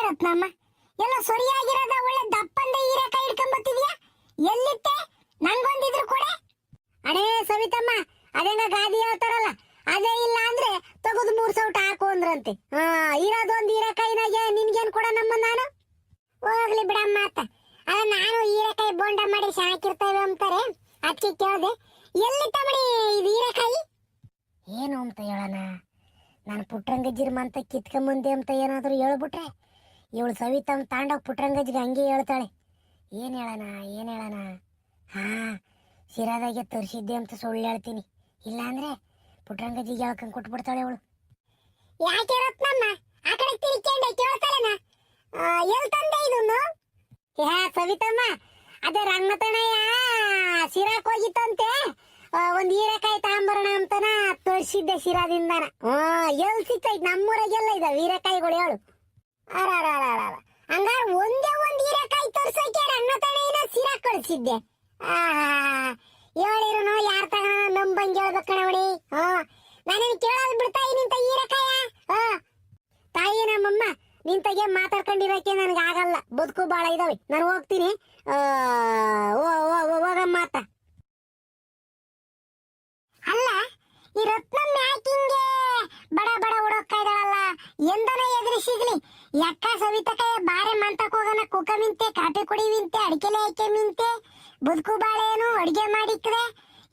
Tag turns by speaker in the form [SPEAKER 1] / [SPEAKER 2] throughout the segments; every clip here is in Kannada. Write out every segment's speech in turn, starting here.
[SPEAKER 1] ರತ್ನಮ್ಮ, ಎಲ್ಲ ಸರಿಯಾಗಿರೋದ ಒಳ್ಳೆ ದಪ್ಪಂದ ಹೀರೆಕಾಯಿ ಹಿಡ್ಕೊಂಬತ್ತಿದ್ಯಾ? ಎಲ್ಲಿತ್ತೆ? ನಂಗೊಂದಿದ್ರು ಕೊಡೆ. ಅಡೇ ಸವಿತಮ್ಮ, ಅದೇನ ಗಾದಿ ಹೇಳ್ತಾರಲ್ಲ, ಅದೇ ಇಲ್ಲ ಅಂದ್ರೆ ತಗದು 3 ಸೌಟ ಹಾಕು ಅಂದ್ರಂತೆ. ಇರೋದೊಂದು ಹೀರೆಕಾಯಿನಾಗೆ ನಿನ್ಗೇನ್ ಕೊಡ ನಮ್ಮ ನಾನು? ಹೋಗ್ಲಿ ಬಿಡಮ್ಮ ಅತ್ತ. ಅದ ನಾನು ಹೀರೆಕಾಯಿ ಬೋಂಡ ಮಾಡಿ ಸಾಕಿರ್ತೇವೆ ಅಂತಾರೆ, ಅದಕ್ಕೆ ಕೇಳ್ದೆ. ಎಲ್ಲಿ ತಮಡಿ ಇದು ಹೀರೆಕಾಯಿ? ಏನು ಅಂತ ಹೇಳೋಣ, ನಾನು ಪುಟ್ರಂಗಜ್ಜಿರ ಮಂತ ಕಿತ್ಕೊಂಬಂದೆ ಅಂತ ಏನಾದರೂ ಹೇಳ್ಬಿಟ್ರೆ ಇವಳು ಸವಿತಮ್ಮ ತಾಂಡೋಗಿ ಪುಟ್ರಂಗಜ್ಜಿಗೆ ಹಂಗೆ ಹೇಳ್ತಾಳೆ. ಏನು ಹೇಳೋಣ? ಶಿರಾದಾಗೆ ತರಿಸಿದ್ದೆ ಅಂತ ಸುಳ್ಳು ಹೇಳ್ತೀನಿ, ಇಲ್ಲಾಂದ್ರೆ ಪುಟ್ರಂಗಜ್ಜಿಗೆ ಹೇಳ್ಕೊಂಡು ಕೊಟ್ಬಿಡ್ತಾಳೆ ಅವಳು. ಯಾಕೆ ರತ್ನಮ್ಮ ಆ ಕಡೆ ತಿರ್ಕೊಂಡೆ ಕೇಳ್ತಾಳೆನ? ಎಲ್ಲಿ ತಂದೆ ಇದನ್ನು? ಸವಿತಮ್ಮ, ಅದೇ ರಂಗತನಯ್ಯ ಶಿರಾಕ್ ಹೋಗಿತ್ತಂತೆ, ಒಂದ್ ಹೀರೆಕಾಯಿ ತಗೊಂಬರೋಣ ಅಂತನ ತರಿಸಿದ್ದೆ ಶಿರಾದಿಂದನ. ಎಲ್ಲಿ ಸಿಕ್ಕೈತ್? ನಮ್ಮೂರಾಗೆಲ್ಲ ಇದಾವೆ ಹೀರೆಕಾಯಿಗಳು ಹೇಳು. ಹಂಗಾರ ಒಂದೇ ಒಂದ್ ಹೀರೆಕಾಯಿ ತೋರ್ಸಕ್ಕೆ ರಂಗತನಯ್ಯನ ಶಿರಾ ಕಳಿಸಿದ್ದೆ. ಹೇಳಿರುನು ಯಾರ ತಗ ನಂಬಂಗೆ ಹೇಳ್ಬೇಕು ಕಣವಳಿ. ನಾನೇನು ಕೇಳೋದು ಬಿಡ್ತಾ ನಿಂತ ಹೀರೆಕಾಯ? ತಾಯಿ ನಮ್ಮಮ್ಮ ನಿಂತಾಗೆ ಮಾತಾಡ್ಕೊಂಡಿರೋಕೆ ನನಗೆ ಆಗಲ್ಲ, ಬದುಕು ಬಾಳ ಇದಾವೆ, ನಾನು ಹೋಗ್ತೀನಿ. ಹೋಗಮ್ಮ ಅತ್ತ. ಅಲ್ಲ, ಈ ರತ್ನಮ್ಮ ಯಾಕಿಂಗೆ ಬಡ ಬಡ ಹುಡುಕ್ತಾ ಇದ್ದಾಳಲ್ಲ? ಎಂದನ ಎದುರಿಸಿದ್ಲಿ ಯಕ್ಕ ಸವಿತಕಾಯ ಬಾರೆ ಮಂತಕ್ ಹೋಗೋಣ, ಕುಕ್ಕ ಮಿಂತೆ, ಕಾಫಿ ಕುಡಿ ಮಿಂತೆ, ಅಡಿಕೆಲೆ ಐಕೆ ಮಿಂತೆ, ಬದುಕು ಬಾಳೆ ಏನು ಅಡಿಗೆ ಮಾಡಿಕ್ರೆ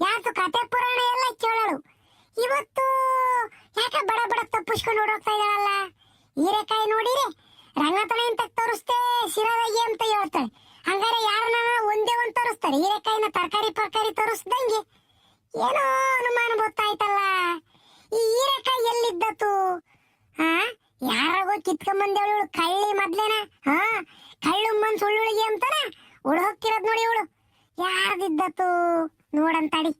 [SPEAKER 1] ಯಾತು ಕತೆ ಪುರಾಣ ಎಲ್ಲ ಕೇಳೋಳು. ಇವತ್ತು ಯಾಕೆ ಬಡ ಬಡ ತಪ್ಪಿಸ್ಕೊಂಡು ಹೊಡೋಗ್ತಾ ಇದ್ದಾಳಲ್ಲ? ಹೀರೆಕಾಯಿ ನೋಡಿರಿ ರಂಗತನೆ ಅಂತ ತೋರಿಸ್ತೆ ಶಿರಾದಾಗಿ ಅಂತ ಹೇಳ್ತಾಳೆ. ಹಂಗಾರೆ ಯಾರನ್ನ ಒಂದೇ ಒಂದ್ ತೋರಿಸ್ತಾರೆ, ಹೀರೆಕಾಯಿನ ತರಕಾರಿ ತೋರಿಸ್ದಂಗೆ ಏನೋ ಅನುಮಾನ ಗೊತ್ತಾಯ್ತಲ್ಲ. ಈ ಹೀರೆಕಾಯಿ ಎಲ್ಲಿದ್ದತು? ಯಾರಾಗೋ ಕಿತ್ಕೊಂಬಂದೇವಳು ಇವಳು, ಕಳ್ಳಿ ಮೊದ್ಲೇನ. ಕಳ್ಳು ಮನ್ ಸುಳ್ಳುಳಿಗೆ ಅಂತಾನ ಹೋಗ್ತಿರೋದ್ ನೋಡಿ ಇವಳು. ಯಾರ್ದಿದ್ದತು ನೋಡಂತಾಡಿ.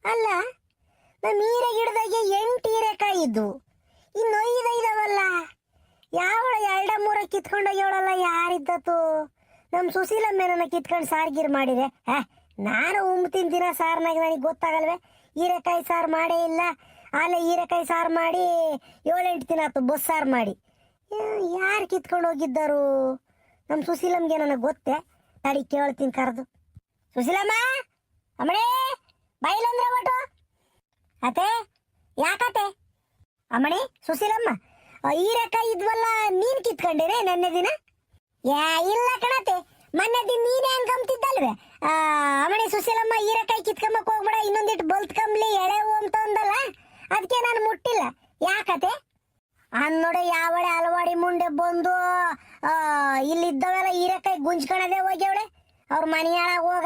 [SPEAKER 1] ಅಲ್ಲ, ನಮ್ಮ ಹೀರೆ ಗಿಡದಾಗೆ 8 ಹೀರೆಕಾಯಿ ಇದ್ದು, ಇನ್ನು 5 ಇದಾವಲ್ಲ. ಯಾವಳ 2-3 ಕಿತ್ಕೊಂಡೋಗ್ಯವಳಲ್ಲ, ಯಾರಿದ್ದತು? ನಮ್ಮ ಸುಶೀಲಮ್ಮೇನ ಕಿತ್ಕೊಂಡು ಸಾರ್ಗಿರ್ ಮಾಡಿದೆ. ನಾನು ತಿಂದಿನ ಸಾರ್ನಾಗ ನನಗೆ ಗೊತ್ತಾಗಲ್ವೇ? ಹೀರೆಕಾಯಿ ಸಾರು ಮಾಡೇ ಇಲ್ಲ. ಅಲ್ಲೇ ಹೀರೆಕಾಯಿ ಸಾರು ಮಾಡಿ 7-8 ದಿನ ಆಯ್ತು, ಬಸ್ಸಾರು ಮಾಡಿ. ಯಾರು ಕಿತ್ಕೊಂಡು ಹೋಗಿದ್ದರು? ನಮ್ಮ ಸುಶೀಲಮ್ಗೆ ನನಗೆ ಗೊತ್ತೇ, ತಡಿ ಕೇಳ್ತೀನಿ ಕರೆದು. ಸುಶೀಲಮ್ಮ, ಅಮ್ಮಣೇ ಬೈಲಂದ್ರೆ ಒಟ್ಟು ಅತೆ. ಯಾಕತೆ? ಅಮ್ಮಣಿ ಸುಶೀಲಮ್ಮ, ಹೀರೆಕಾಯಿ ಇದ್ವಲ್ಲ, ನೀನ್ ಕಿತ್ಕೊಂಡೇನೆ ನೆನ್ನೆ ದಿನ? ಇಲ್ಲ ಕಣತೆ, ಮೊನ್ನೆ ದಿನ ನೀನೇ ಹಂಗಂತಿದ್ದಲ್ವೇ? ಅಮ್ಮಣಿ ಸುಶೀಲಮ್ಮ, ಹೀರೆಕಾಯಿ ಕಿತ್ಕೊಂಬಕ್ ಹೋಗ್ಬೇಡ, ಇನ್ನೊಂದಿಟ್ಟು ಬಲ್ತ್ಕಂಬ್ಲಿ ಎಳೆವು ಅಂತ ಅಂದಲ್ಲ, ಅದಕ್ಕೆ ನಾನು ಮುಟ್ಟಿಲ್ಲ. ಯಾಕತೆ? ಅನ್ನೋಡೆ ಯಾವಳೆ ಅಲವಾಡಿ ಮುಂಡೆ ಬಂದು ಇಲ್ಲಿದ್ದವೆಲ್ಲ ಹೀರೆಕಾಯಿ ಗುಂಜ್ಕಣದೆ ಹೋಗ್ಯವಳೆ ಅವ್ರ ಮನೆಯಾಳಾಗ ಹೋಗ.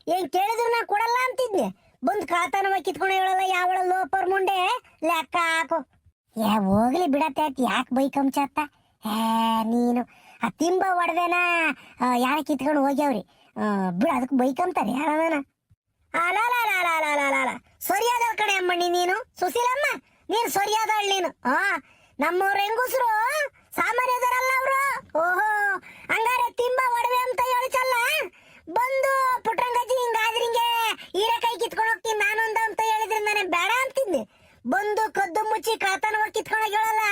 [SPEAKER 1] ಏನ್ ಕೇಳಿದ್ರು ನಾ ಕೊಡಲ್ಲ ಅಂತಿದ್ನೆ, ಬಂದ್ ಕಾತನವ ಕಿತ್ಕೊಂಡು ಹೇಳಲ್ಲ ಯಾವಳ ಲೋಪರ್ ಮುಂಡೆ ಲೆಕ್ಕ ಹಾಕು. ಹೋಗ್ಲಿ ಬಿಡತ್ತೆ, ಯಾಕೆ ಬೈಕಂಚತ್ತ? ನೀನು ಆ ತಿಂಬ ಒಡವೆನ ಯಾರ ಕಿತ್ಕೊಂಡು ಹೋಗ್ಯಾವ್ರಿ ಬಿಡ, ಅದಕ್ಕೆ ಬೈಕಂತಾರೆ ಯಾರವನ. ಅಲ ಸರಿಯಾದ ಕಡೆ ಅಮ್ಮಣ್ಣಿ ನೀನು. ಸುಶೀಲಮ್ಮ, ನೀನು ಸರಿಯಾದಳು ನೀನು. ನಮ್ಮವ್ರ ಹೆಂಗುಸ್ರು ಸಾಮಾನ್ಯದರಲ್ಲ ಅವರು. ಓಹೋ, ಹಂಗಾರೆ ತಿಂಬ ಒಡವೆ ಅಂತ ಹೇಳ್ಚಲ್ಲ, ಬಂದು ಪುಟ್ರಂಗಜ್ಜಿ ಹಿಂಗಾದ್ರಿಂಗೆ ಹೀರೆಕಾಯಿ ಕಿತ್ಕೊಂಡು ಹೋಗ್ತೀನಿ ನಾನೊಂದು ಅಂತ ಹೇಳಿದ್ರೆ ನಾನೇ ಬೇಡ ಅಂತಿದ್ದೆ. ಬಂದು ಕದ್ದು ಮುಚ್ಚಿ ಕಾತನವ ಕಿತ್ಕೊಂಡು ಹೇಳಲ್ಲ.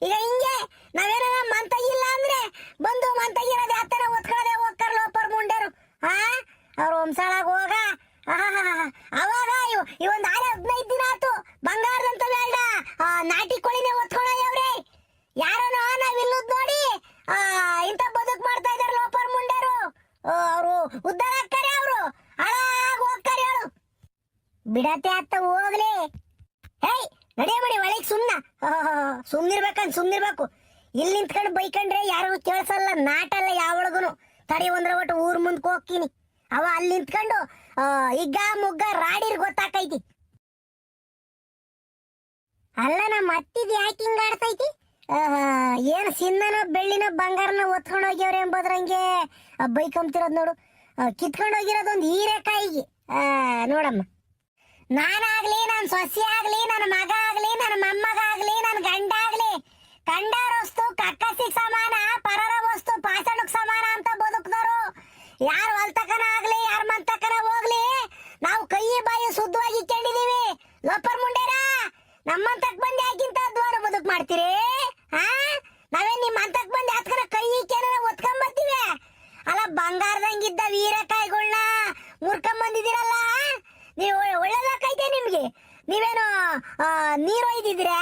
[SPEAKER 1] ಈಗ ಹಿಂಗೆ ನಾವೇನ ಮಂತಾಗಿಲ್ಲ ಅಂದ್ರೆ ಬಂದು ಮಂತಾಗಿರೋದು ಯಾತರ ಒತ್ಕೊಳ್ಳದೆ ಹೋಗ್ತಾರ ಲೋಪರ್ ಮುಂಡೇರು. ಅವ್ರ ವಂಶಾಳಾಗ ಹೋಗ. ಅವಾಗ ಇವೊಂದು 15 ದಿನ ಆಯ್ತು ಬಂಗಾರದಂತ ಬೇಡ ನಾಟಿ ಕೋಳಿನೇ ಒತ್ಕೊಳ್ಳೋವ್ರಿ. ಯಾರನೋ ನಾವಿಲ್ಲದ್ ನೋಡಿ ಇಂಥ ಬದುಕು ಮಾಡ್ತಾ ಇದಾರೆ ಲೋಪರ್ ಮುಂಡೇರು. ಅವರು ಉದ್ದಾರ ಆಗ್ತಾರೆ, ಅವರು ಹಾಳಾಗ ಹೋಗ್ತಾರೆ. ಹೇಳು ಬಿಡತ್ತೆ ಅತ್ತ ಹೋಗ್ಲಿ. ನಡಿಯ ಮಡಿ ಒಳಗೆ ಸುಮ್ನಿರ್ಬೇಕು. ಇಲ್ಲಿ ನಿಂತ್ಕೊಂಡು ಬೈಕಂಡ್ರೆ ಯಾರಿಗೂ ಕೇಳಿಸಲ್ಲ, ನಾಟಲ್ಲ ಯಾವೊಳಗುನು. ತಡಿ ಒಂದ್ರ ಒಟ್ಟು ಊರ್ ಮುಂದಕ್ಕೆ ಹೋಗ್ತೀನಿ. ಅವ ಅಲ್ಲಿ ನಿಂತ್ಕೊಂಡು ಈಗ ಮುಗ್ಗ ರಾಡಿರ್ ಗೊತ್ತಾಕೈತಿ. ಅಲ್ಲ, ನಮ್ಮ ಅತ್ತಿದ್ ಯಾಕೆ ಹಿಂಗ ಆಡ್ತೈತಿ? ಏನು ಸಿನ್ನನೋ ಬೆಳ್ಳಿನೋ ಬಂಗಾರನ ಒತ್ಕೊಂಡು ಹೋಗ್ಯವ್ರೆ ಎಂಬುದ್ರಂಗೆ ಬೈಕಂತಿರೋದು ನೋಡು. ಕಿತ್ಕೊಂಡು ಹೋಗಿರೋದೊಂದು ಹೀರೆಕಾಯಿಗೆ. ನೋಡಮ್ಮ, ನಾನಾಗ್ಲಿ, ನನ್ನ ಸೊಸೆ ಆಗ್ಲಿ, ನನ್ನ ಮಗ ಆಗ್ಲಿ, ನನ್ನ ಮೊಮ್ಮಗ ಆಗ್ಲಿ, ನನ್ನ ಗಂಡ ಆಗ್ಲಿ, ಕಂಡಾರ ವಸ್ತು ಕಕ್ಕಸಿಗೆ ಸಮಾನ, ಪರರ ವಸ್ತು ಪಾಸಣಕ್ಕೆ ಸಮಾನ ಅಂತ ಬದುಕ್ತಾರು. ಯಾರು ಹೊಲ್ತಕನ ಆಗ್ಲಿ, ಯಾರ ಮಂತಕನ ಹೋಗ್ಲಿ, ನಾವು ಕೈ ಬಾಯಿ ಶುದ್ಧವಾಗಿ ಇಟ್ಕೊಂಡಿದೀವಿ. ಲೋಪರ್ ಮುಂಡೇರ ನಮ್ಮಂತಕ್ ಬಂದು ಯಾಕಿಂತ ಮಾಡ್ತೀರಿ? ಹಾ, ನಾವೇನ್ ನಿಮ್ ಅಂತಕ್ ಬಂದ್ ಯಾತ್ಕರ ಕೈ ಕೇನ ಒತ್ಕೊಂಡ್ ಬರ್ತೀವಿ? ಅಲ್ಲ, ಬಂಗಾರದಂಗಿದ್ದ ಹೀರೆಕಾಯಿಗಳನ್ನ ಮುರ್ಕೊಂಡ್ ಬಂದಿದ್ದೀರಲ್ಲ, ನೀವು ಒಳ್ಳೇದಾಕೈತೆ ನಿಮ್ಗೆ. ನೀವೇನು ನೀರು ಒಯ್ದಿದ್ರೆ,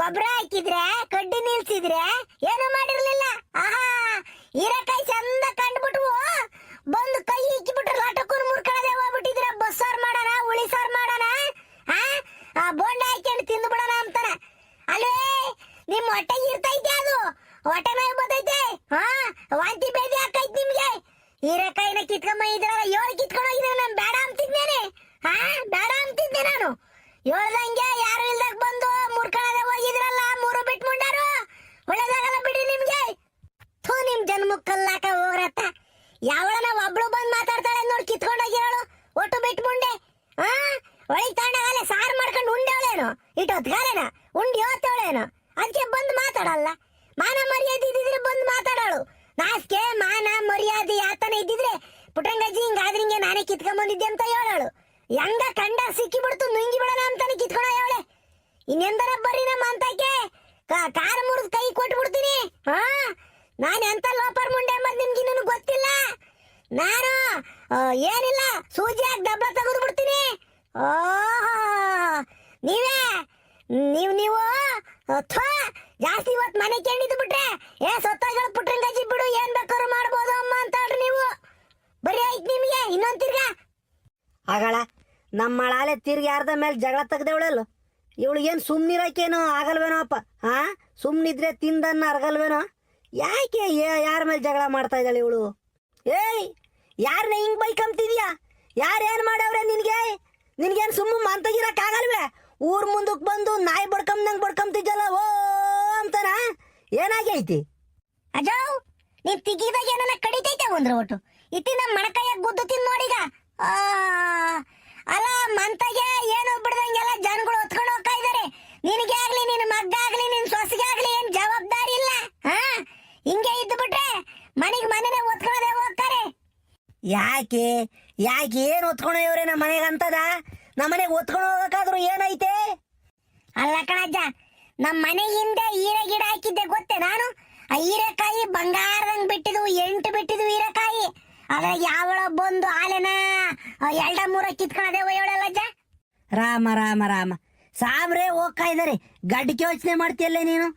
[SPEAKER 1] ಗೊಬ್ಬರ ಹಾಕಿದ್ರೆ, ಕಡ್ಡಿ ನಿಲ್ಸಿದ್ರೆ ಏನು ಮಾಡಿರ್ಲಿಲ್ಲ. ಆಹಾ, ಹೀರೆಕಾಯಿ ಚಂದ ಕಂಡ್ಬಿಟ್ವು, ಬಂದು ಕೈ ಇಕ್ಕಿಬಿಟ್ರೆ ಲಟಕೂನ್ ಮುರ್ಕೊಳ್ಳದೆ ಹೋಗ್ಬಿಟ್ಟಿದ್ರ. ಬಸ್ಸಾರ್ ಮಾಡೋಣ, ಹುಳಿ ಸಾರ್ ಮಾಡೋಣ, ಬೋಂಡ ಹಾಕೊಂಡು ತಿಂದು ಬಿಡೋಣ ಅಂತಾನೆ. ಅಲ್ಲೇ ನಿಮ್ ಹೊಟ್ಟೆ ಇರ್ತೈತೆ, ಅದು ಹೊಟ್ಟೆ ನೋವು ಬರ್ತೈತೆ. ವಾಂತಿ ಬೇದಿ ಹಾಕೈತಿ ನಿಮ್ಗೆ. ಹೀರೆಕಾಯಿನ ಕಿತ್ಕೊಂಡ್ ಇದ್ರಲ್ಲ, 7 ಕಿತ್ಕೊಂಡು ಹೋಗಿದ್ರೆ ನಾನು ಬೇಡ ಅಂತಿದ್ನೇನೆ. ಬೇಡ ಅಂತಿದ್ದೆ ನಾನು. ಹೇಳ್ದಂಗೆ ಯಾರು ಇಲ್ದಾಗ ಬಂದು ಮುರ್ಕೊಳ್ಳದೆ ಹೋಗಿದ್ರಲ್ಲ, 3 ಬಿಟ್ಟು ಮುಂಡಾರು. ಒಳ್ಳೇದಾಗಲ್ಲ ಬಿಡಿ ನಿಮ್ಗೆ. ಥೂ, ನಿಮ್ ಜನ್ಮಕ್ಕಲ್ಲಾಕ ಹೋಗ್ರತ್ತ. ಯಾವಳನ ಒಬ್ಳು ಬಂದ್ ಮಾತಾಡ್ತಾಳೆ ನೋಡಿ, ಕಿತ್ಕೊಂಡು ಹೋಗಿರೋಳು ಒಟ್ಟು ಬಿಟ್ಟು ಮುಂಡೆ. ಒಳಗೆ ತಗೊಂಡಾಗಲೇ ಸಾರು ಮಾಡ್ಕೊಂಡು ಉಂಡೇವಳೇನು, ಇಟ್ಟು ಹೊತ್ಗಾಲೇನ ಉಂಡಿ ಹೋಗ್ತವಳೇನು, ಅದಕ್ಕೆ ಬಂದು ಮಾತಾಡಲ್ಲ. ಮಾನ ಮರ್ಯಾದೆ ಇದ್ದಿದ್ರೆ ಬಂದು ಮಾತಾಡೋಳು. ನಾಸ್ಕೆ ಮಾನ ಮರ್ಯಾದೆ ಯಾತನ ಇದ್ದಿದ್ರೆ ಪುಟ್ಟಂಗಜ್ಜಿ ಹಿಂಗಾದ್ರೆ ಹಿಂಗೆ ನಾನೇ ಕಿತ್ಕೊಂಬಂದಿದ್ದೆ ಅಂತ ಹೇಳೋಳು. ಹೆಂಗ ಕಂಡ ಸಿಕ್ಕಿ ಬಿಡ್ತು, ನುಂಗಿ ಬಿಡೋಣ ಅಂತಾನೆ ಕಿತ್ಕೊಂಡವಳೆ. ಇನ್ನೆಂದರ ಬರ್ರಿ ನಮ್ಮ ಅಂತಕ್ಕೆ ಕಾರ್ ಮುರಿದು ಕೈ ಕೊಟ್ಬಿಡ್ತೀನಿ. ನಾನು ಎಂತ ಲೋಪರ್ ಮುಂಡೆ ಎಂಬುದು ನಿಮ್ಗೆ ಇನ್ನೂ ಗೊತ್ತಿಲ್ಲ. ನಾನು ಏನಿಲ್ಲ, ಸೂಜಿ ಹಾಕಿ ಡಬ್ಬ ತೆಗೆದು ಬಿಡ್ತೀನಿ. ನೀವೇ ನೀವು ಜಾಸ್ತಿ ಇವತ್ತು ಮನೆ ಕೇಳಿದ್ದು ಬಿಟ್ರೆ ಸೊತ್ತಾಗ ಪುಟ್ಟಂಗಜ್ಜಿ ಬಿಡು, ಏನ್ ಬೇಕಾದ್ರು ಮಾಡ್ಬೋದು ಅಮ್ಮ ಅಂತ ಹೇಳ್ರಿ ನೀವು. ಬರೀ ಆಯ್ತು ನಿಮಗೆ ಇನ್ನೊಂದ್ ತಿರ್ಗಾ
[SPEAKER 2] ಆಗಳ ನಮ್ಮ ಮಳಾಲೆ ತಿರ್ಗಿ ಯಾರ್ದ ಮೇಲೆ ಜಗಳ ತೆಗ್ದೇವಳಲ್ಲ. ಇವಳಿಗೇನು ಸುಮ್ಮನಿರಕ್ಕೇನೋ ಆಗಲ್ವೇನೋ ಅಪ್ಪ. ಸುಮ್ಮನಿದ್ರೆ ತಿಂದನ್ನ ಅರ್ಗಲ್ವೇನೋ. ಯಾಕೆ ಯಾರ ಮೇಲೆ ಜಗಳ ಮಾಡ್ತಾ ಇದ್ದಾಳೆ ಇವಳು? ಏಯ್, ಯಾರನ್ನ ಹಿಂಗ್ ಬೈಕಂತಿದ್ಯಾ? ಯಾರೇನು ಮಾಡವ್ರೆ ನಿನ್ಗೇನು ಸುಮ್ಮ ಅಂತಗಿರಕ್ಕಾಗಲ್ವೇ? ಊರ್ ಮುಂದಕ್ಕೆ ಬಂದು ನಾಯಿ ಬಡ್ಕಂದಂಗೆ ಬಡ್ಕಂತಿದ್ದಲ್ಲ ಓ ಅಂತಾನ. ಏನಾಗೈತಿ
[SPEAKER 1] ಅಜಾವ್? ನೀನ್ ತಿಗಿದಾಗ ಏನನ್ನ ಕಡಿತೈತೆ ಒಂದ್ರ ಒಟ್ಟು ಇತ್ತಿ ನಮ್ಮ ಮಣಕಯ್ಯ ಗುದ್ದು ತಿನ್ ನೋಡಿಗ. ಅಲ್ಲ, ಮಂತಗೆ ಏನು ಬಿಡ್ದಂಗೆಲ್ಲ ಜನಗಳು ಹೊತ್ಕೊಂಡು ಹೋಗ್ತಾ ಇದಾರೆ. ನಿನಗೆ ಆಗ್ಲಿ, ನಿನ್ನ ಮಗ್ಗ ಆಗ್ಲಿ, ನಿನ್ ಸೊಸೆಗೆ ಆಗ್ಲಿ ಏನ್ ಜವಾಬ್ದಾರಿ ಇಲ್ಲ. ಹಿಂಗೆ ಇದ್ದು ಬಿಟ್ರೆ ಮನೆನೇ ಹೊತ್ಕೊಳ್ಳೋದೇ ಹೋಗ್ತಾರೆ.
[SPEAKER 2] ಯಾಕೆ ಏನು ಹೊತ್ಕೊಂಡವ್ರೆ ನಮ್ಮ ಮನೆಗೆ ಅಂತದ? ನಮ್ಮ ಮನೆಗೆ ಹೊತ್ಕೊಂಡು ಹೋಗಕ್ಕಾದ್ರೂ ಏನೈತೆ?
[SPEAKER 1] ಅಲ್ಲ ಕಣಜ್ಜ, ನಮ್ಮ ಮನೆ ಹಿಂದೆ ಹೀರೆ ಗಿಡ ಹಾಕಿದ್ದೆ ಗೊತ್ತೇ ನಾನು. ಆ ಹೀರೆಕಾಯಿ ಬಂಗಾರದಂಗ್ ಬಿಟ್ಟಿದ್ವು, 8 ಬಿಟ್ಟಿದ್ವು ಹೀರೆಕಾಯಿ. ಅದ್ರಾಗ ಯಾವಳ ಬಂದು ಹಾಲೆನ 2-3 ಕಿತ್ಕೊಳ್ಳದೆ ಒಯ್ಯೋಳಲ್ಲಜ್ಜ.
[SPEAKER 2] ರಾಮ ರಾಮ ರಾಮ, ಸಾಬ್ರೆ ಹೋಗ್ತಾ ಇದಾರೆ. ಗಡ್ಡಿಗೆ ಯೋಚನೆ ಮಾಡ್ತೀಯಲ್ಲ ನೀನು.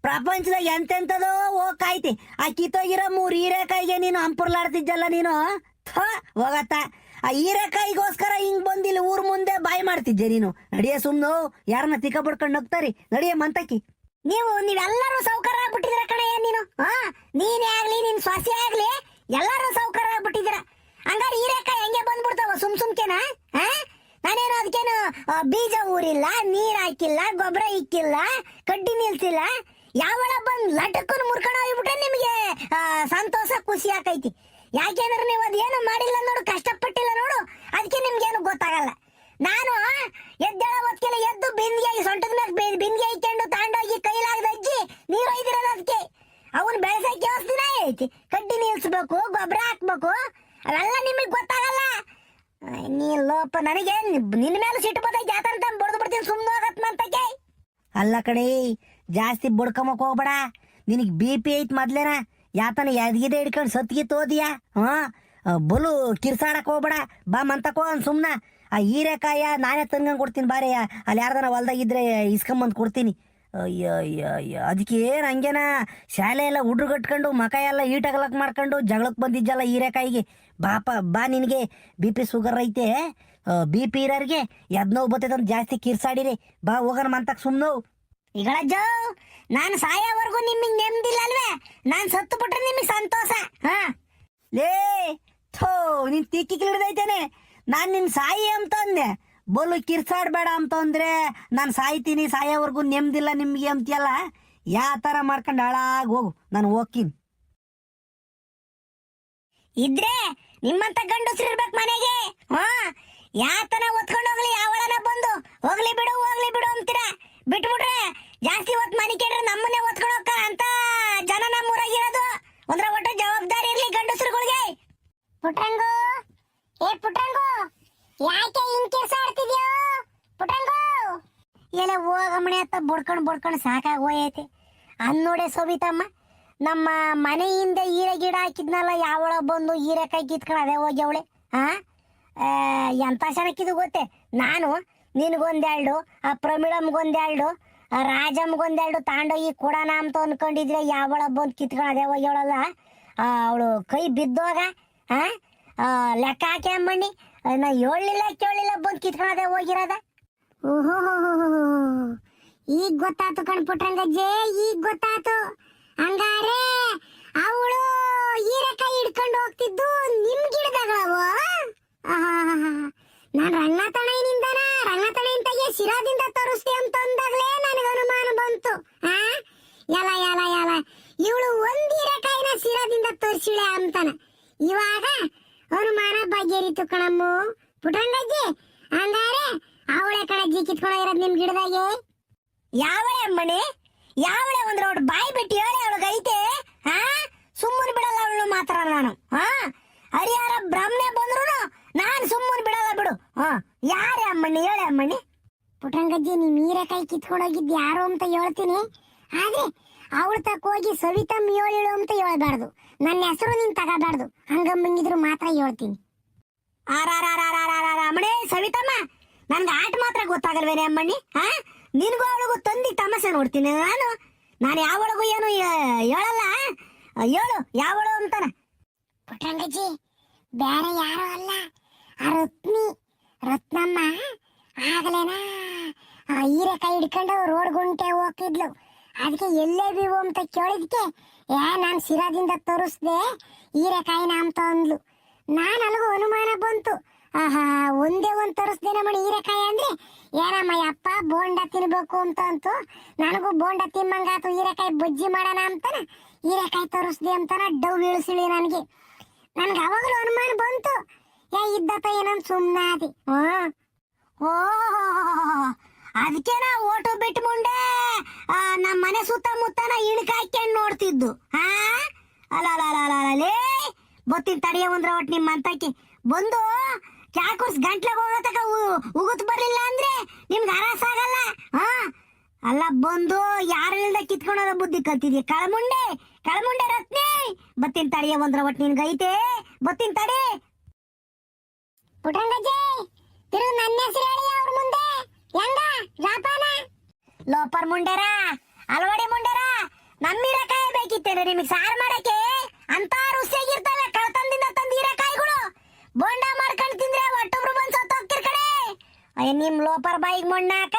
[SPEAKER 2] ಪ್ರಪಂಚದಾಗ ಎಂತೆಂತದೋ ಹೋಗ್ಕಾಯ್ತಿ. ಆ ಕಿತ್ತೋಗಿರೋ 3 ಹೀರೆಕಾಯಿಗೆ ನೀನು ಹಂಪುರ್ಲಾಡ್ತಿದ್ದಲ್ಲ ನೀನು. ಹೋಗತ್ತ, ಆ ಹೀರೆಕಾಯಿಗೋಸ್ಕರ ಹಿಂಗ್ ಬಂದಿಲ್ಲ ಊರ್ ಮುಂದೆ ಬಾಯಿ ಮಾಡ್ತಿದ್ದೆ ನೀನು. ನಡಿಯ ಸುಮ್ನು, ಯಾರನ್ನ ತಿಕ್ಕ ಬಿಡ್ಕೊಂಡು ಹೋಗ್ತಾರಿ. ನಡಿಯ ಮಂತಕಿ.
[SPEAKER 1] ನೀವೆಲ್ಲರೂ ಸೌಕರ್ಯ ಆಗ್ಬಿಟ್ಟಿದ್ರ ಕಣ. ಏನ್ ನೀನು ನೀನೇ ಆಗ್ಲಿ, ನಿನ್ ಸೊಸೆ ಆಗ್ಲಿ, ಎಲ್ಲರೂ ಸೌಕರ್ಯ ಆಗ್ಬಿಟ್ಟಿದ್ರ. ಹಂಗಾರೆ ಹೀರೆಕಾಯಿ ಹೆಂಗೆ ಬಂದ್ಬಿಡ್ತಾವ ಸುಮ್ಕೆನಾ? ನಾನೇನು ಅದಕ್ಕೇನು ಬೀಜ ಊರಿಲ್ಲ, ನೀರ್ ಹಾಕಿಲ್ಲ, ಗೊಬ್ಬರ ಇಕ್ಕಿಲ್ಲ, ಕಡ್ಡಿ ನಿಲ್ಸಿಲ್ಲ. ಯಾವಳ ಬಂದ್ ಲಟಕ್ಕನ್ನು ಮುರ್ಕೊಂಡು ಹೋಗ್ಬಿಟ್ರೆ ನಿಮಗೆ ಸಂತೋಷ ಖುಷಿ ಆಕೈತಿ. ಯಾಕೆಂದ್ರೆ ನೀವು ಅದೇನು ಮಾಡಿಲ್ಲ ನೋಡು, ಕಷ್ಟಪಟ್ಟಿಲ್ಲ ನೋಡು, ಅದಕ್ಕೆ ನಿಮ್ಗೇನು ಗೊತ್ತಾಗಲ್ಲ. ನಾನು ಎದ್ದೇಳ ಹೊತ್ಕೆಲ್ಲ ಎದ್ದು ಬಿಂದಿಗೆ ಸೊಂಟದ ಮೇಲೆ ಬಿಂದಿಗೆ ಇಕ್ಕೊಂಡು ತಾಂಡೋಗಿ ಕೈಲಾಗದ ಅಜ್ಜಿ ನೀರು ಒಯ್ದಿರೋದು. ಅದಕ್ಕೆ ಅವನ್ ಬೆಳೆಸಕ್ಕೆ ದಿನ ಐತಿ. ಕಡ್ಡಿ ನಿಲ್ಸ್ಬೇಕು, ಗೊಬ್ಬರ ಹಾಕ್ಬೇಕು, ಅವೆಲ್ಲ ನಿಮಗ್ ಗೊತ್ತಾಗಲ್ಲ. ನೀ ಲೋಪ, ನನಗೆ ನಿನ್ನ ಮೇಲೆ ಸಿಟ್ಟು ಬರ್ತೈತಿ. ಯಾತಂತ ಬಡ್ದು ಬಿಡ್ತೀನಿ, ಸುಮ್ಮನೆ ಹೋಗತ್ ಮಂತಕ್ಕೆ.
[SPEAKER 2] ಅಲ್ಲ ಕಡೆ, ಜಾಸ್ತಿ ಬಡ್ಕೊಂಬಕ್ ಹೋಗ್ಬೇಡ. ನಿನಗೆ BP ಐತ್ ಮೊದ್ಲೇನ. ಯಾತನ ಎದ್ಗಿದೆ ಹಿಡ್ಕೊಂಡು ಸತ್ಗಿ ತೋದಿಯಾ? ಬಲು ಕಿರ್ಸಾಡಕ್ ಹೋಗ್ಬೇಡ. ಬಾ ಮಂತಕೋ ಸುಮ್ನ. ಆ ಹೀರೆಕಾಯ ನಾನೇ ತಂದ್ಕೊಂಡ್ ಕೊಡ್ತೀನಿ ಬಾರೆ. ಅಲ್ಲಿ ಯಾರ್ದನ ಹೊಲ್ದಾಗಿದ್ರೆ ಇಸ್ಕೊಂಬಂದು ಕೊಡ್ತೀನಿ. ಅಯ್ಯ ಅದಕ್ಕೆ ಏನು ಹಂಗೇನ? ಶಾಲೆ ಎಲ್ಲ ಹುಡ್ರು ಕಟ್ಕೊಂಡು ಮಕ ಎಲ್ಲ ಈಟಾಗಲಕ್ ಮಾಡ್ಕೊಂಡು ಜಗಳಕ್ಕೆ ಬಂದಿದ್ದಲ್ಲ ಹೀರೆಕಾಯಿಗೆ. ಬಾ ನಿನಗೆ BP ಶುಗರ್ ಐತೆ. BP ಇರೋರಿಗೆ ನೋವು ಬರ್ತೈತೆ ಅಂತ ಜಾಸ್ತಿ ಕಿರ್ಸಾಡಿರಿ. ಬಾ ಹೋಗೋಣ ಮಂತಕ್ ಸುಮ್ನು.
[SPEAKER 1] ಈಗಳಜ್ಜ, ನಾನು ಸಾಯೋವರೆಗೂ ನಿಮಗೆ ನೆಮ್ಮದಿಲ್ಲ ಅಲ್ವೇ? ನಾನು ಸತ್ತು ಬಿಟ್ರೆ ನಿಮಗೆ ಸಂತೋಷ.
[SPEAKER 2] ಲೇ ಥೋ, ನೀನ್ ತಿಕ್ಕಿ ಹಿಡ್ದೈತೇನೆ. ನಾನು ನಿನ್ ಸಾಯಿ ಅಂತ ಅಂದೆ. ಬೋಲು ಕಿರ್ಸಾಡ್ಬೇಡ ಅಂತ ಅಂದ್ರೆ ನಾನು ಸಾಯ್ತೀನಿ, ಸಾಯೋವರೆಗೂ ನೆಮ್ಮದಿಲ್ಲ ನಿಮ್ಗೆ ಅಂತೀಯಲ್ಲ. ಯಾವ ತರ ಮಾಡ್ಕೊಂಡು ಹಾಳಾಗಿ ಹೋಗು, ನಾನು ಹೋಗ್ತೀನಿ.
[SPEAKER 1] ಇದ್ರೆ ನಿಮ್ಮಂತ ಗಂಡಸ್ರು ಇರ್ಬೇಕು ಮನೆಗೆ. ಯಾತನ ಒತ್ಕೊಂಡು ಹೋಗ್ಲಿ, ಯಾವಳನ ಬಂದು ಹೋಗ್ಲಿ ಬಿಡು ಅಂತೀರ. ಬಿಟ್ಬಿಟ್ರೆ ಜಾಸ್ತಿ ಹೊತ್ತು ಮನೆ ಕೇಳ್ರೆ ನಮ್ಮನ್ನೇ ಒತ್ಕೊಂಡು ಹೋಗ್ಕ ಅಂತ ಜನ ನಮ್ಮೂರಾಗಿರೋದು. ಒಂದ್ರ ಒಟ್ಟು ಜವಾಬ್ದಾರಿ ಇರ್ಲಿ ಗಂಡಸ್ರುಗಳಿಗೆ. ಪುಟ್ರಂಗು, ಪುಟ್ರಂಗು, ಯಾಕೆ ಹಿಂಗ್ ಕೆಲಸ ಆಡ್ತಿದ್ಯೋ? ಪುಟ್ರಂಗು, ಎಲ್ಲ ಹೋಗಮ್ಮನೆ ಅಂತ ಬಡ್ಕೊಂಡು ಸಾಕಾಗಿ ಹೋಯೈತೆ. ಅದ್ ನೋಡೆ ಸವಿತಮ್ಮ, ನಮ್ಮ ಮನೆಯಿಂದ ಹೀರೆ ಗಿಡ ಹಾಕಿದ್ನಲ್ಲ, ಯಾವಳ ಬಂದು ಹೀರೆಕಾಯಿ ಕಿತ್ಕೊಂಡು ಅದೇ ಹೋಗ್ಯವಳೆ. ಎಂತ ಚೆನ್ನಾಗಿದ್ದು ಗೊತ್ತೇ, ನಾನು ನಿನಗೊಂದೆರಡು, ಆ ಪ್ರಮೀಳಮ್ಗೊಂದೆರಡು, ಆ ರಾಜಮ್ಗೊಂದೆರಡು ತಾಂಡೋಗಿ ಕೊಡೋಣ ಅಂತ ಅನ್ಕೊಂಡಿದ್ರೆ ಯಾವಳ ಬಂದು ಕಿತ್ಕೊಂಡು ಅದೇ ಹೋಗ್ಯವಳಲ್ಲ. ಅವಳು ಕೈ ಬಿದ್ದೋಗ ಲೆಕ್ಕ ಹಾಕಿ ಅಮ್ಮಣ್ಣಿ, ನಾ ಹೇಳಲಿಲ್ಲ ಕೇಳಲಿಲ್ಲ ಬಂದು ಕಿತ್ಕೊಂಡು ಅದೇ ಹೋಗಿರೋದ. ಓಹೋ, ಈಗ ಗೊತ್ತಾತು ಕಣ್ಪುಟ್ರಂಗಜ್ಜೆ, ಈಗ ಗೊತ್ತಾತು. ಹಂಗಾರೆ ಅವಳು ಹೀರೆಕಾಯಿ ಹಿಡ್ಕೊಂಡು ಹೋಗ್ತಿದ್ದು ನಿಮ್ ಗಿಡದಗಳವು. ನಾನು ರಂಗತಣೆಯಿಂದಾಗೆ ಶಿರಾದಿಂದ ತೋರಿಸ್ತೆ ಅಂತ ಅಂದಾಗಲೇ ನನಗೆ ಅನುಮಾನ ಬಂತು. ಎಲ್ಲ ಇವಳು ಒಂದ್ ಹೀರೆಕಾಯಿನ ಶಿರಾದಿಂದ ತೋರಿಸಿಳೆ ಅಂತಾನ. ಇವಾಗ ಅನುಮಾನ ಬಗೆಹರಿತು ಕಣಮ್ಮ ಪುಟ್ರಂಗಜ್ಜಿ. ಹಂಗಾರೆ ಅವಳೆ ಕಣಜ್ಜಿ ಕಿತ್ಕೊಂಡು ಇರೋದು ನಿಮ್ ಗಿಡದಾಗೆ. ಯಾವಳೆ ಅಮ್ಮಣಿ, ಯಾವಳೆ ಒಂದ್ ರೋಡ್ ಬಾಯಿ ಬಿಟ್ಟು ಹೇಳಿ ಅವಳಿಗೆ ಐತೆ. ಸುಮ್ಮನೆ ಬಿಡಲ್ಲ ಅವಳು ಮಾತ್ರ ನಾನು. ಹರಿಹರ ಬ್ರಹ್ಮೆ ಬಂದ್ರು ನಾನು ಸುಮ್ಮನೆ ಬಿಡಲ್ಲ ಬಿಡು. ಯಾರೇ ಅಮ್ಮಣ್ಣಿ, ಹೇಳಿ ಅಮ್ಮಣ್ಣಿ. ಪುಟ್ರಂಗಜ್ಜಿ, ನೀನ್ ಹೀರೆಕಾಯಿ ಕಿತ್ಕೊಂಡೋಗಿದ್ದು ಯಾರು ಅಂತ ಹೇಳ್ತೀನಿ, ಆದ್ರೆ ಅವಳು ತಕ್ಕೋಗಿ ಸವಿತಮ್ಮ ಹೇಳಿಳು ಅಂತ ಹೇಳ್ಬಾರ್ದು. ನನ್ನ ಹೆಸರು ನೀನ್ ತಗೋಬಾರ್ದು. ಹಂಗಮ್ಮಂಗಿದ್ರು ಮಾತ್ರ ಹೇಳ್ತೀನಿ. ಅಮ್ಮಣಿ ಸವಿತಮ್ಮ, ನನ್ಗೆ ಆಟ ಮಾತ್ರ ಗೊತ್ತಾಗಲ್ವೇನೆ ಅಮ್ಮಣ್ಣಿ. ನಿನ್ಗೂ ಅವಳಿಗೂ ತಂದಿ ತಮಾಷೆ ನೋಡ್ತೀನಿ ನಾನು ಯಾವಳಿಗೂ ಏನು ಹೇಳಲ್ಲ. ಹೇಳು ಯಾವಳು ಅಂತಾನ. ಪುಟ್ರಂಗಜ್ಜಿ, ಬೇರೆ ಯಾರು ಅಲ್ಲ, ಆ ರತ್ನಮ್ಮ ಆಗಲೇನ ಹೀರೆಕಾಯಿ ಹಿಡ್ಕೊಂಡು ರೋಡ್ ಗುಂಟೆ ಹೋಗ್ತಿದ್ಲು. ಅದಕ್ಕೆ ಎಲ್ಲೇ ಬೀವು ಅಂತ ಕೇಳಿದ್ಕೆ ನಾನು ಶಿರಾದಿಂದ ತೋರಿಸ್ದೆ ಹೀರೆಕಾಯಿನ ಅಂತ ಅಂದ್ಲು. ನಾನು ಅಲ್ಲಿಗೂ ಅನುಮಾನ ಬಂತು. ಒಂದೇ ಒಂದ್ ತೋರಿಸ್ದೇನ ಮಣಿ ಹೀರೆಕಾಯಿ ಅಂದ್ರೆ ಏನಮ್ಮ ಯಪ್ಪ ಬೋಂಡ ತಿನ್ಬೇಕು ಅಂತ ಅಂತು. ನನಗೂ ಬೋಂಡ ತಿಮ್ಮಂಗಾತು, ಹೀರೆಕಾಯಿ ಬಜ್ಜಿ ಮಾಡೋಣ ಅಂತಾನ ಹೀರೆಕಾಯಿ ತೋರಿಸ್ದೆ ಅಂತಾನ ಡವ್ ಇಳಿಸಿಳಿ ನನಗೆ ಅವಾಗಲೂ ಅನುಮಾನ ಬಂತು. ಇದ್ದತ ಏನಂತ ಸುಮ್ಮನಾದಿ. ಓ, ಅದಕ್ಕೆ ನಾ ಓಟು ಬಿಟ್ಟು ಮುಂಡೆ ನಮ್ಮ ಮನೆ ಸುತ್ತಮುತ್ತನ ಇಣಕಾಯ್ಕೊಂಡು ನೋಡ್ತಿದ್ದು. ಅಲ್ಲೇ ಬತ್ತಿನ ತಡಿಯ ಒಂದ್ರ ಒಟ್ಟು ನಿಮ್ಮ ಅಂತಕ್ಕೆ ಬಂದು ಚಾಕುರ್ಸ್ ಗಂಟ್ಲಾಗ ಹೋಗತಕ ಉಗುತ್ ಬರ್ಲಿಲ್ಲ ಅಂದ್ರೆ ನಿಮ್ಗೆ ಅರಸಾಗಲ್ಲ. ಅಲ್ಲ ಬಂದು ಯಾರು ಇಲ್ದ ಕಿತ್ಕೊಂಡೋದ ಬುದ್ಧಿ ಕಲ್ತಿದ್ಯ. ಕಳಮುಂಡೆ ರತ್ನೆ, ಬತ್ತಿನ ತಡಿಯ ಒಂದ್ರ ಒಟ್ಟು ನಿನ್ಗೈತೆ, ಬತ್ತಿನ ತಡಿ. ಪುಟ್ರಂಗಜ್ಜಿ, ತಿರುಗಿ ನನ್ನ ಹೆಸರು ಹೇಳಿ ಅವ್ರ ಮುಂದೆ. ಹೆಂಗ ಜಾಪಾನ ಲೋಪರ್ ಮುಂಡೆರ, ಅಲವಾಡಿ ಮುಂಡೆರ, ನಮ್ಮ ಹೀರೆಕಾಯಿ ಬೇಕಿತ್ತೇನೆ ನಿಮಗೆ ಸಾರು ಮಾಡಕ್ಕೆ. ಅಂತ ರುಚಿಯಾಗಿರ್ತವೆ ಕಳ್ತನದಿಂದ ತಂದ ಹೀರೆಕಾಯಿಗಳು. ಬೋಂಡ ಮಾಡ್ಕೊಂಡು ತಿಂದ್ರೆ ಒಟ್ಟೊಬ್ರು ಬಂದು ಸತ್ತೋಗ್ತಿರ್ ಕಡೆ. ನಿಮ್ ಲೋಪರ್ ಬಾಯಿಗೆ ಮಣ್ಣಾಕ